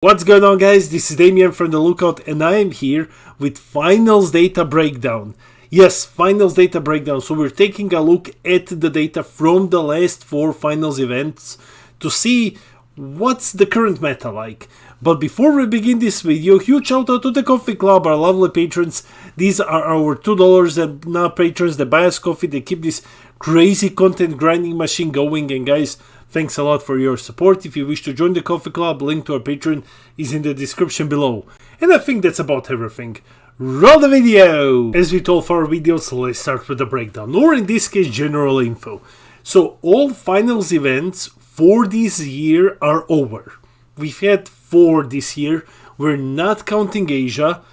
What's going on, guys? This is Damien from The Lookout, and I am here with Finals Data Breakdown. Yes, Finals Data Breakdown. So we're taking a look at the data from the last 4 Finals events to see what's the current meta like. But before we begin this video, huge shout out to the Coffee Club, our lovely patrons. These are our $2 and now patrons that buy us coffee. They keep this crazy content grinding machine going, and guys, thanks a lot for your support. If you wish to join the Coffee Club, link to our Patreon is in the description below. And I think that's about everything. Roll the video! As with all 4 videos, let's start with the breakdown, or in this case, general info. So all finals events for this year are over. We've had 4 this year. We're not counting Asia.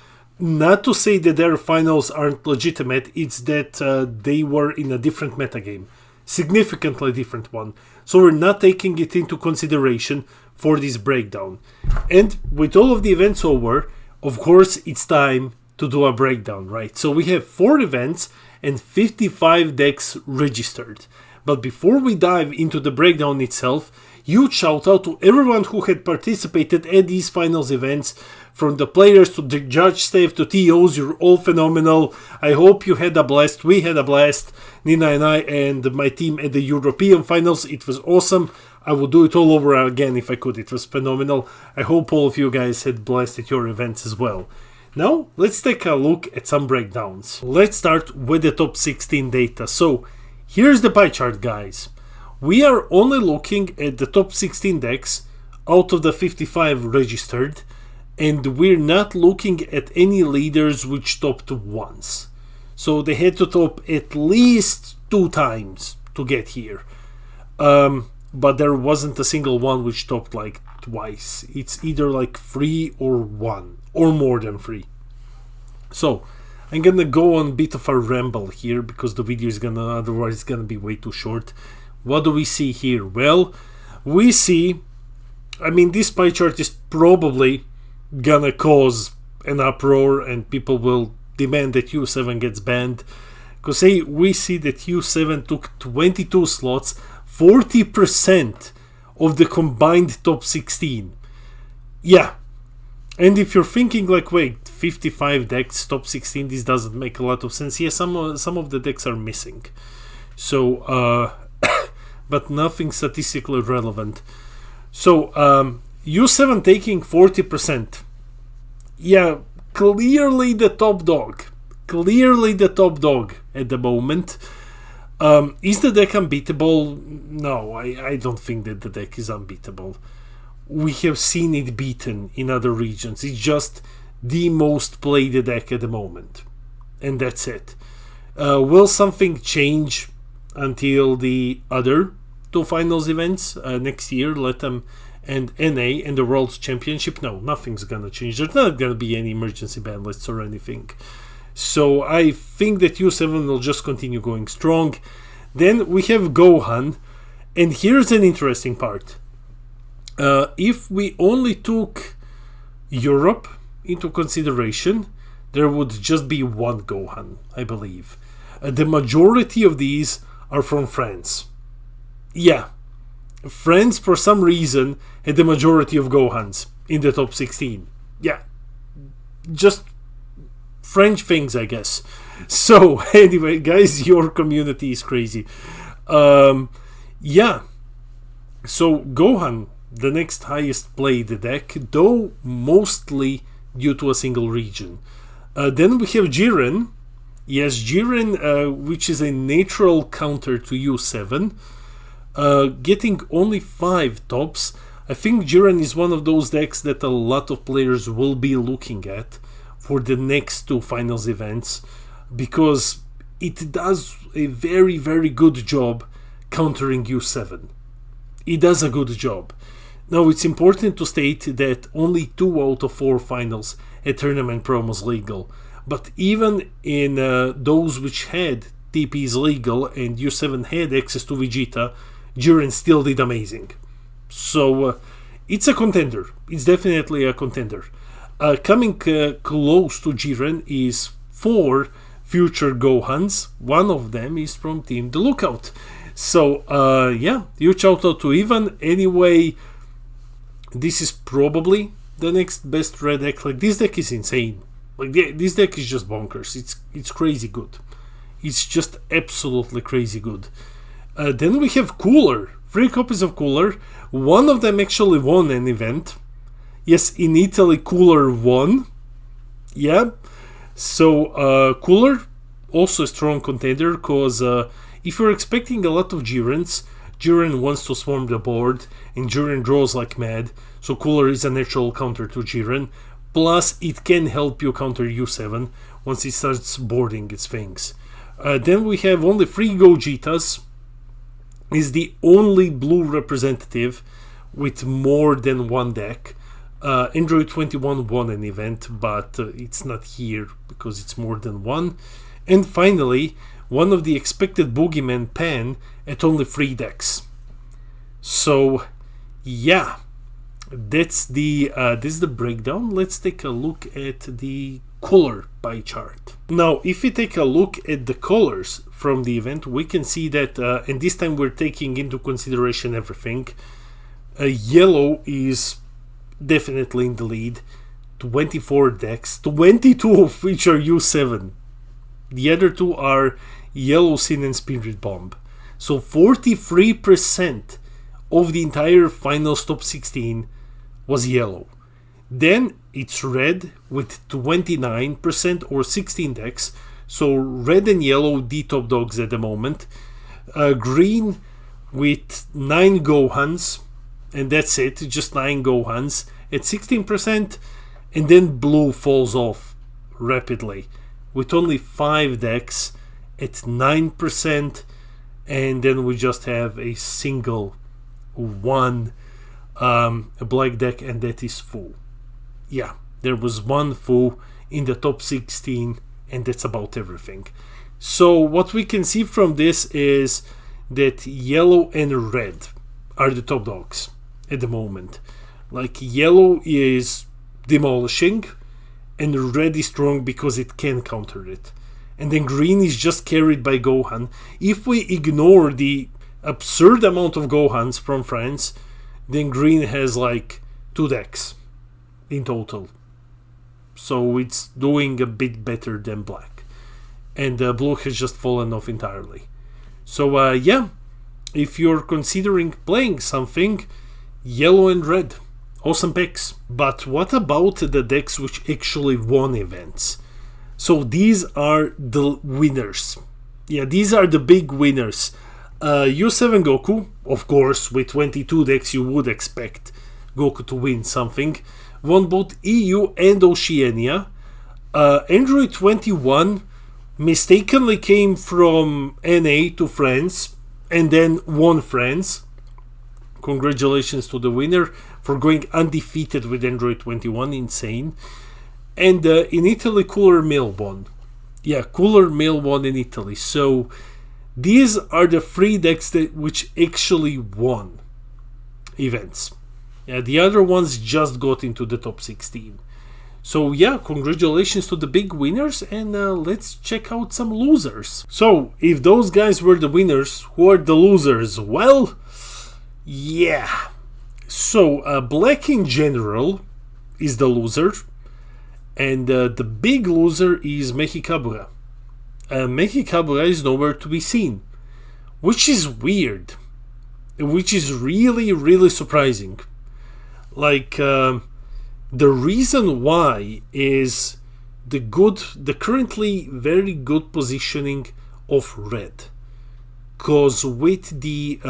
Not to say that their finals aren't legitimate, it's that they were in a different metagame. Significantly different one. So we're not taking it into consideration for this breakdown. And with all of the events over, of course, it's time to do a breakdown, right? So we have 4 events and 55 decks registered. But before we dive into the breakdown itself, huge shout out to everyone who had participated at these finals events, from the players to the judge staff to TOs. You're all phenomenal. I hope you had a blast. We had a blast, Nina and I and my team at the European finals. It was awesome. I would do it all over again if I could. It was phenomenal. I hope all of you guys had blast at your events as well. Now, let's take a look at some breakdowns. Let's start with the top 16 data. So, here's the pie chart, guys. We are only looking at the top 16 decks out of the 55 registered, and we're not looking at any leaders which topped once. So they had to top at least 2 times to get here. But there wasn't a single one which topped like twice. It's either like 3 or 1, or more than 3. So I'm gonna go on a bit of a ramble here because the video is otherwise gonna be way too short. What do we see here? Well, we see, this pie chart is probably gonna cause an uproar and people will demand that U7 gets banned, because we see that U7 took 22 slots, 40% of the combined top 16. Yeah, and if you're thinking like, wait, 55 decks, top 16, this doesn't make a lot of sense. Yeah, some of the decks are missing, so but nothing statistically relevant. So U7 taking 40%. Yeah, clearly the top dog. Clearly the top dog at the moment. Is the deck unbeatable? No, I don't think that the deck is unbeatable. We have seen it beaten in other regions. It's just the most played deck at the moment. And that's it. Will something change until the other 2 finals events next year? Let them and NA and the World Championship? No, nothing's gonna change. There's not gonna be any emergency ban lists or anything. So I think that U7 will just continue going strong. Then we have Gohan, and here's an interesting part. If we only took Europe into consideration, there would just be 1 Gohan, I believe. The majority of these are from France. Yeah, France for some reason had the majority of Gohans in the top 16. Yeah, just French things, I guess. So anyway, guys, your community is crazy. Yeah, so Gohan, the next highest played deck, though mostly due to a single region. Then we have Jiren. Yes, Jiren, which is a natural counter to U7. Getting only 5 tops. I think Jiren is one of those decks that a lot of players will be looking at for the next 2 finals events, because it does a very, very good job countering U7. It does a good job. Now, it's important to state that only 2 out of 4 finals at Tournament promos legal, but even in those which had TPs legal and U7 had access to Vegeta, Jiren still did amazing. So it's a contender. It's definitely a contender. Coming close to Jiren is 4 future Gohans. One of them is from Team The Lookout. So yeah, huge shout out to Ivan. Anyway, this is probably the next best red deck. Like, this deck is insane. Like, this deck is just bonkers. It's crazy good. It's just absolutely crazy good. Then we have Cooler. 3 copies of Cooler. One of them actually won an event. Yes, in Italy, Cooler won. Yeah. So, Cooler, also a strong contender, because if you're expecting a lot of Jirens, Jiren wants to swarm the board, and Jiren draws like mad, so Cooler is a natural counter to Jiren. Plus, it can help you counter U7 once it starts boarding its things. Then we have only 3 Gojitas. Is the only blue representative with more than one deck. Android 21 won an event, but it's not here because it's more than one. And finally, one of the expected Boogeyman Pan at only 3 decks. So, yeah, that's the breakdown. Let's take a look at the color pie chart. Now, if we take a look at the colors from the event, we can see that, and this time we're taking into consideration everything. Yellow is definitely in the lead. 24 decks, 22 of which are U7. The other 2 are Yellow Sin and Spirit Bomb. So 43% of the entire finals top 16 was yellow. Then it's red with 29% or 16 decks. So red and yellow, the top dogs at the moment. Green with 9 Gohans, and that's it, just 9 Gohans at 16%. And then blue falls off rapidly with only 5 decks at 9%. And then we just have a single one a black deck, and that is full. Yeah, there was one full in the top 16, and that's about everything. So what we can see from this is that yellow and red are the top dogs at the moment. Like, yellow is demolishing, and red is strong because it can counter it. And then green is just carried by Gohan. If we ignore the absurd amount of Gohans from France, then green has like 2 decks in total. So it's doing a bit better than black. And blue has just fallen off entirely. So yeah, if you're considering playing something, yellow and red, awesome picks. But what about the decks which actually won events? So these are the winners. Yeah, these are the big winners. U7 Goku, of course, with 22 decks you would expect Goku to win something. Won both EU and Oceania. Android 21 mistakenly came from NA to France and then won France. Congratulations to the winner for going undefeated with Android 21, insane. And in Italy, Cooler Mill won. Yeah, Cooler Mill won in Italy. So these are the 3 decks which actually won events. Yeah, the other ones just got into the top 16. So yeah, congratulations to the big winners, and let's check out some losers. So if those guys were the winners, who are the losers? Well, yeah. So black in general is the loser, and the big loser is Mexicabura. Mexicabura is nowhere to be seen, which is weird, which is really, really surprising. Like, the reason why is the currently very good positioning of red. Because with the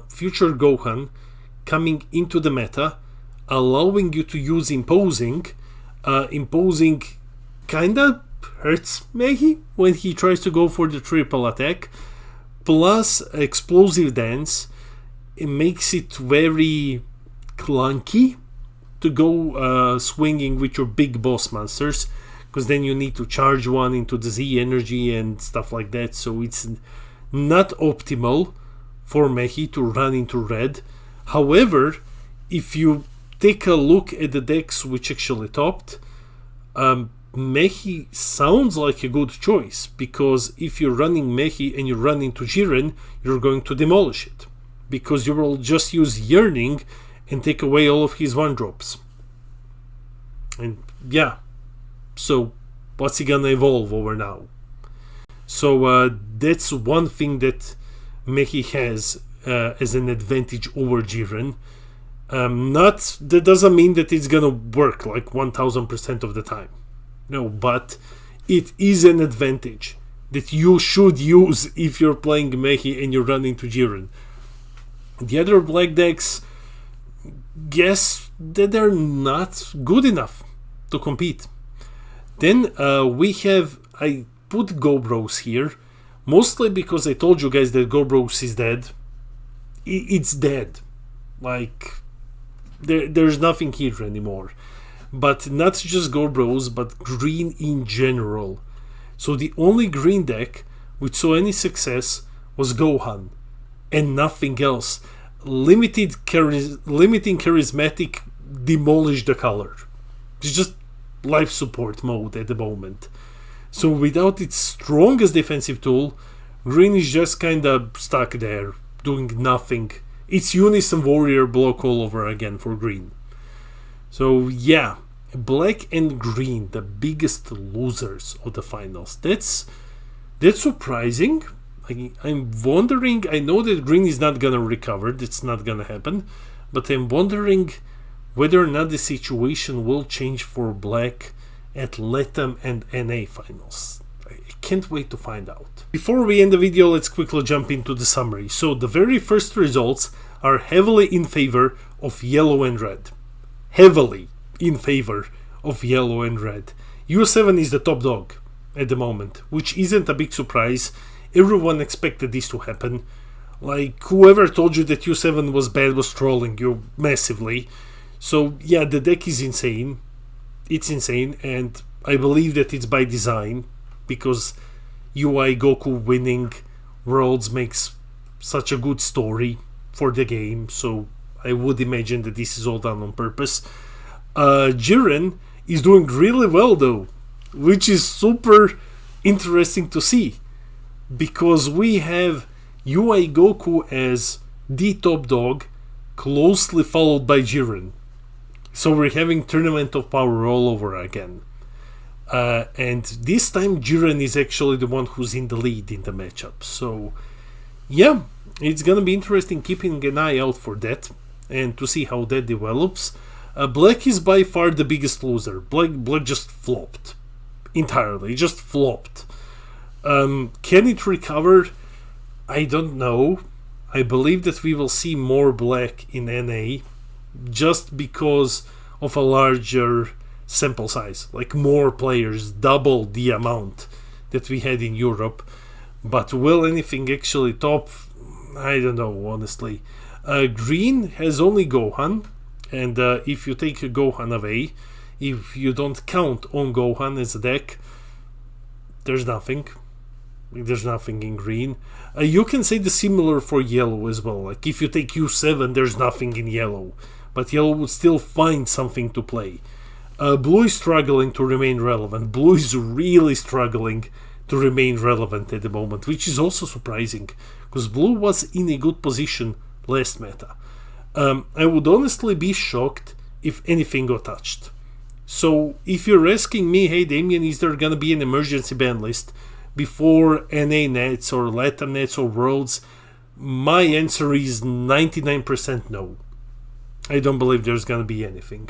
future Gohan coming into the meta, allowing you to use imposing kinda hurts Mehi when he tries to go for the triple attack. Plus explosive dance, it makes it very clunky to go swinging with your big boss monsters, because then you need to charge one into the Z energy and stuff like that. So it's not optimal for Mehi to run into red. However, if you take a look at the decks which actually topped, Mehi sounds like a good choice, because if you're running Mehi and you run into Jiren, you're going to demolish it, because you will just use Yearning and take away all of his 1-drops. And yeah, so what's he gonna evolve over now? So that's one thing that Mehi has as an advantage over Jiren. Not that doesn't mean that it's gonna work like 1000% of the time. No, but it is an advantage that you should use if you're playing Mehi and you're running to Jiren. The other black decks, guess that they're not good enough to compete. Then I put Gobros here, mostly because I told you guys that Gobros is dead. It's dead. Like, there's nothing here anymore. But not just Gobros, but green in general. So the only green deck which saw any success was Gohan, and nothing else. Limiting charismatic demolished the color. It's just life support mode at the moment. So without its strongest defensive tool, green is just kinda stuck there, doing nothing. It's Unison Warrior block all over again for green. So yeah, black and green, the biggest losers of the finals. That's surprising. I'm wondering, I know that green is not gonna recover, that's not gonna happen, but I'm wondering whether or not the situation will change for black at LATAM and NA finals. I can't wait to find out. Before we end the video, let's quickly jump into the summary. So the very first results are heavily in favor of yellow and red. Heavily in favor of yellow and red. U7 is the top dog at the moment, which isn't a big surprise. Everyone expected this to happen. Like, whoever told you that U7 was bad was trolling you massively. So yeah, the deck is insane. It's insane, and I believe that it's by design, because UI Goku winning Worlds makes such a good story for the game, so I would imagine that this is all done on purpose. Jiren is doing really well though, which is super interesting to see, because we have UI Goku as the top dog, closely followed by Jiren. So we're having Tournament of Power all over again. And this time Jiren is actually the one who's in the lead in the matchup. So yeah, it's gonna be interesting keeping an eye out for that and to see how that develops. Black is by far the biggest loser. Black just flopped. Entirely, just flopped. Can it recover? I don't know. I believe that we will see more black in NA, just because of a larger sample size, like more players, double the amount that we had in Europe. But will anything actually top? I don't know, honestly. Green has only Gohan, and if you take Gohan away, if you don't count on Gohan as a deck, there's nothing. There's nothing in green. You can say the similar for yellow as well. Like, if you take U7, there's nothing in yellow, but yellow would still find something to play. Blue is struggling to remain relevant. Blue is really struggling to remain relevant at the moment, which is also surprising, because blue was in a good position last meta. I would honestly be shocked if anything got touched. So if you're asking me, hey Damien, is there gonna be an emergency ban list before NA nets or LATAM nets or Worlds, my answer is 99% no. I don't believe there's gonna be anything.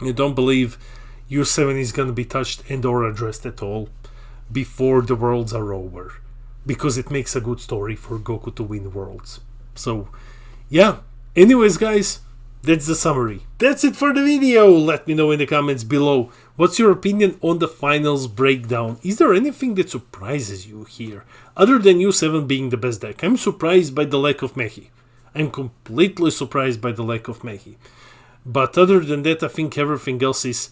I don't believe U7 is gonna be touched and or addressed at all before the Worlds are over, because it makes a good story for Goku to win Worlds. So yeah, anyways guys, that's the summary. That's it for the video. Let me know in the comments below, what's your opinion on the finals breakdown? Is there anything that surprises you here, other than U7 being the best deck? I'm surprised by the lack of Mehi. I'm completely surprised by the lack of Mehi. But other than that, I think everything else is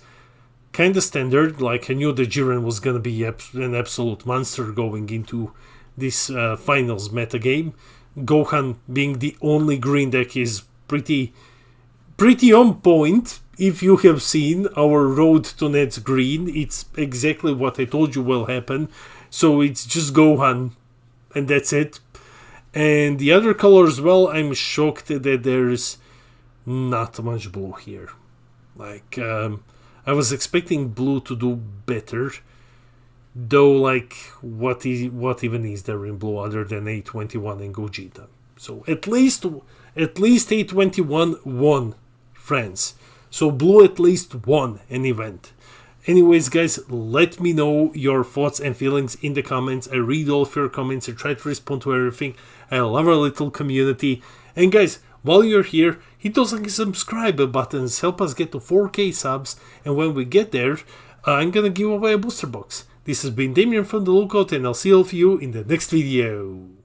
kind of standard. Like, I knew that Jiren was going to be an absolute monster going into this finals meta game. Gohan being the only green deck is pretty on point. If you have seen our road to Nets green, it's exactly what I told you will happen. So it's just Gohan, and that's it. And the other colors, well, I'm shocked that there's not much blue here. Like, I was expecting blue to do better, though. Like, what even is there in blue other than A21 and Gogeta? So at least A21 won, friends. So blue at least won an event. Anyways, guys, let me know your thoughts and feelings in the comments. I read all of your comments. I try to respond to everything. I love our little community. And guys, while you're here, hit those like and subscribe buttons. Help us get to 4K subs. And when we get there, I'm gonna give away a booster box. This has been Damien from The Lookout, and I'll see all of you in the next video.